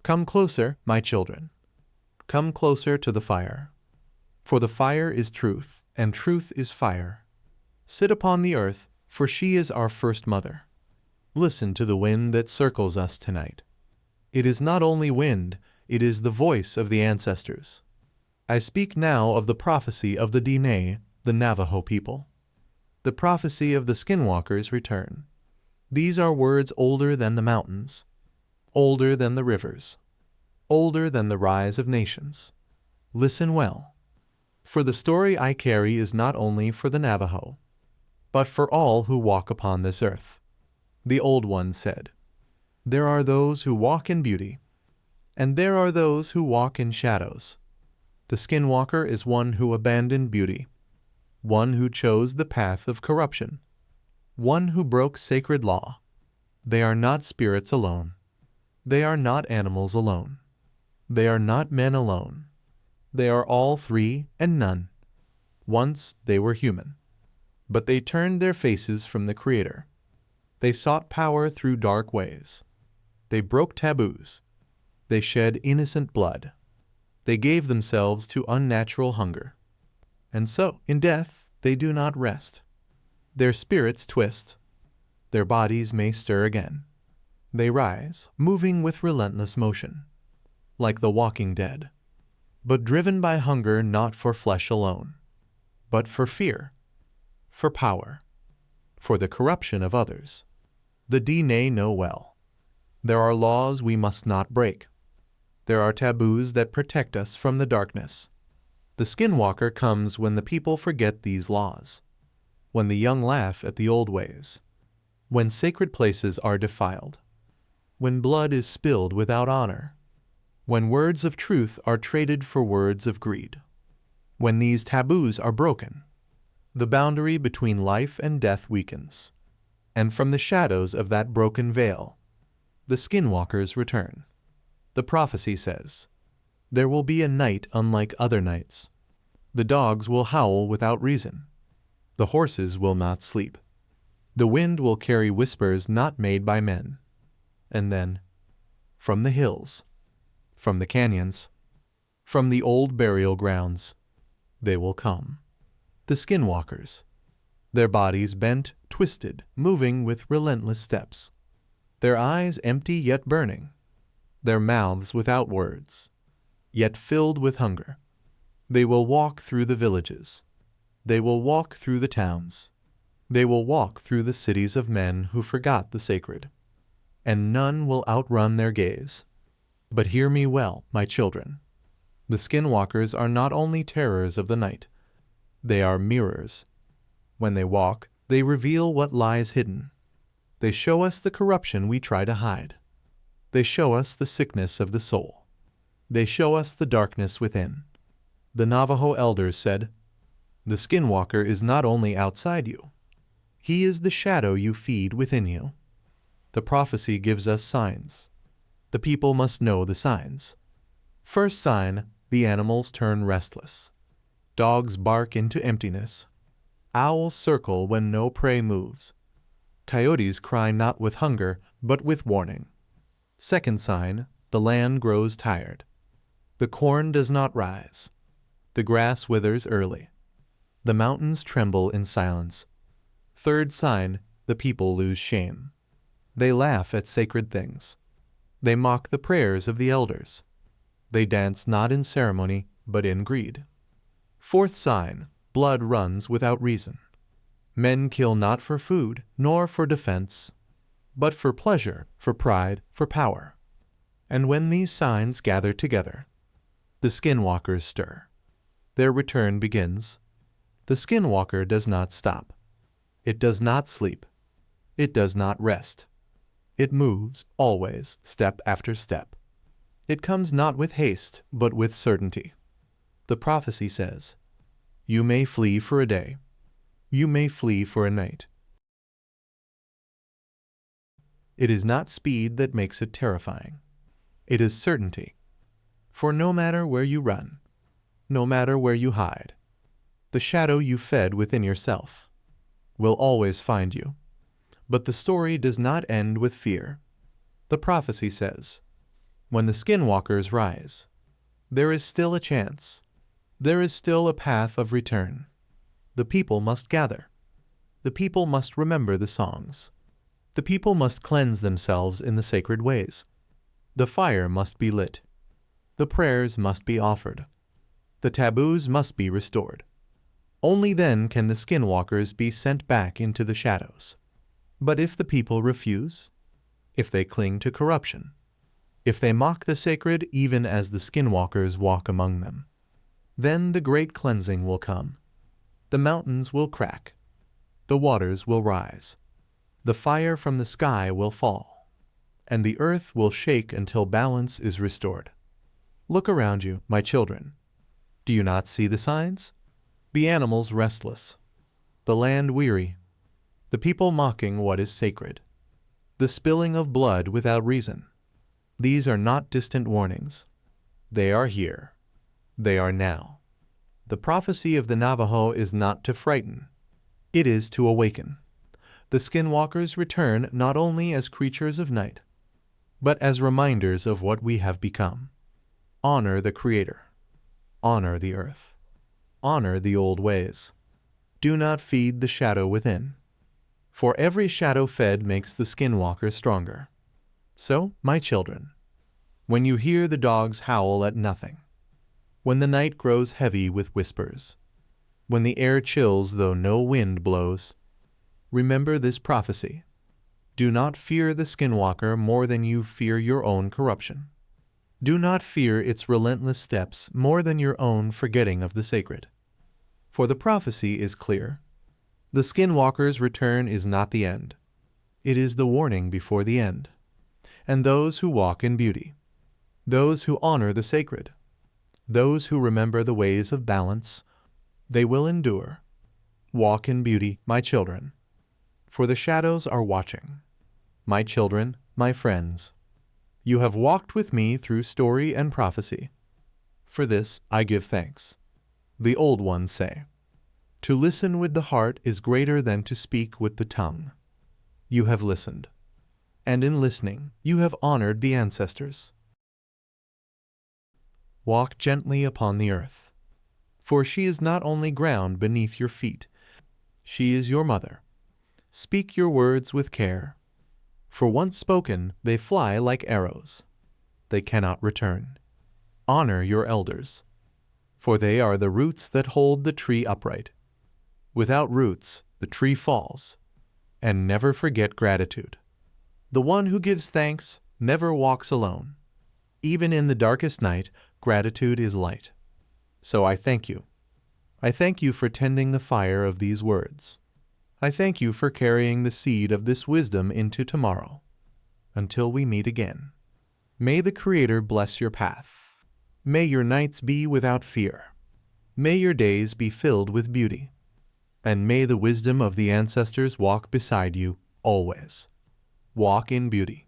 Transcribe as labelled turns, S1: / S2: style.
S1: Come closer, my children. Come closer to the fire. For the fire is truth, and truth is fire. Sit upon the earth, for she is our first mother. Listen to the wind that circles us tonight. It is not only wind, it is the voice of the ancestors. I speak now of the prophecy of the Dine, the Navajo people. The prophecy of the Skinwalkers Return. These are words older than the mountains, older than the rivers, older than the rise of nations. Listen well. For the story I carry is not only for the Navajo, but for all who walk upon this earth. The old ones said, "There are those who walk in beauty, and there are those who walk in shadows." The Skinwalker is one who abandoned beauty, one who chose the path of corruption, one who broke sacred law. They are not spirits alone. They are not animals alone. They are not men alone. They are all three and none. Once they were human, but they turned their faces from the Creator. They sought power through dark ways. They broke taboos. They shed innocent blood. They gave themselves to unnatural hunger. And so, in death, they do not rest. Their spirits twist. Their bodies may stir again. They rise, moving with relentless motion, like the walking dead, but driven by hunger not for flesh alone, but for fear, for power, for the corruption of others. The Dine know well. There are laws we must not break. There are taboos that protect us from the darkness. The Skinwalker comes when the people forget these laws, when the young laugh at the old ways, when sacred places are defiled, when blood is spilled without honor, when words of truth are traded for words of greed. When these taboos are broken, the boundary between life and death weakens, and from the shadows of that broken veil, the Skinwalkers return. The prophecy says, "There will be a night unlike other nights. The dogs will howl without reason. The horses will not sleep. The wind will carry whispers not made by men." And then, from the hills, from the canyons, from the old burial grounds, they will come. The Skinwalkers, their bodies bent, twisted, moving with relentless steps, their eyes empty yet burning, their mouths without words, yet filled with hunger. They will walk through the villages. They will walk through the towns. They will walk through the cities of men who forgot the sacred, and none will outrun their gaze. But hear me well, my children. The Skinwalkers are not only terrors of the night. They are mirrors. When they walk, they reveal what lies hidden. They show us the corruption we try to hide. They show us the sickness of the soul. They show us the darkness within. The Navajo elders said, "The Skinwalker is not only outside you. He is the shadow you feed within you." The prophecy gives us signs. The people must know the signs. First sign, the animals turn restless. Dogs bark into emptiness. Owls circle when no prey moves. Coyotes cry not with hunger, but with warning. Second sign, the land grows tired. The corn does not rise. The grass withers early. The mountains tremble in silence. Third sign, the people lose shame. They laugh at sacred things. They mock the prayers of the elders. They dance not in ceremony, but in greed. Fourth sign, blood runs without reason. Men kill not for food, nor for defense, but for pleasure, for pride, for power. And when these signs gather together, the Skinwalkers stir. Their return begins. The Skinwalker does not stop. It does not sleep. It does not rest. It moves, always, step after step. It comes not with haste, but with certainty. The prophecy says, "You may flee for a day. You may flee for a night." It is not speed that makes it terrifying. It is certainty. For no matter where you run, no matter where you hide, the shadow you fed within yourself will always find you. But the story does not end with fear. The prophecy says, When the Skinwalkers rise, there is still a chance. There is still a path of return. The people must gather. The people must remember the songs. The people must cleanse themselves in the sacred ways. The fire must be lit. The prayers must be offered. The taboos must be restored. Only then can the Skinwalkers be sent back into the shadows. But if the people refuse, if they cling to corruption, if they mock the sacred even as the Skinwalkers walk among them, then the great cleansing will come. The mountains will crack. The waters will rise. The fire from the sky will fall. And the earth will shake until balance is restored. Look around you, my children. Do you not see the signs? The animals restless. The land weary. The people mocking what is sacred. The spilling of blood without reason. These are not distant warnings. They are here. They are now. The prophecy of the Navajo is not to frighten. It is to awaken. The Skinwalkers return not only as creatures of night, but as reminders of what we have become. Honor the Creator. Honor the earth. Honor the old ways. Do not feed the shadow within. For every shadow fed makes the Skinwalker stronger. So, my children, when you hear the dogs howl at nothing, when the night grows heavy with whispers, when the air chills though no wind blows, remember this prophecy. Do not fear the Skinwalker more than you fear your own corruption. Do not fear its relentless steps more than your own forgetting of the sacred. For the prophecy is clear. The Skinwalker's return is not the end. It is the warning before the end. And those who walk in beauty, those who honor the sacred, those who remember the ways of balance, they will endure. Walk in beauty, my children, for the shadows are watching. My children, my friends, you have walked with me through story and prophecy. For this I give thanks. The old ones say, to listen with the heart is greater than to speak with the tongue. You have listened, and in listening you have honored the ancestors. Walk gently upon the earth, for she is not only ground beneath your feet, she is your mother. Speak your words with care, for once spoken they fly like arrows. They cannot return. Honor your elders, for they are the roots that hold the tree upright. Without roots, the tree falls. And never forget gratitude. The one who gives thanks never walks alone. Even in the darkest night, gratitude is light. So I thank you. I thank you for tending the fire of these words. I thank you for carrying the seed of this wisdom into tomorrow. Until we meet again. May the Creator bless your path. May your nights be without fear. May your days be filled with beauty. And may the wisdom of the ancestors walk beside you always. Walk in beauty.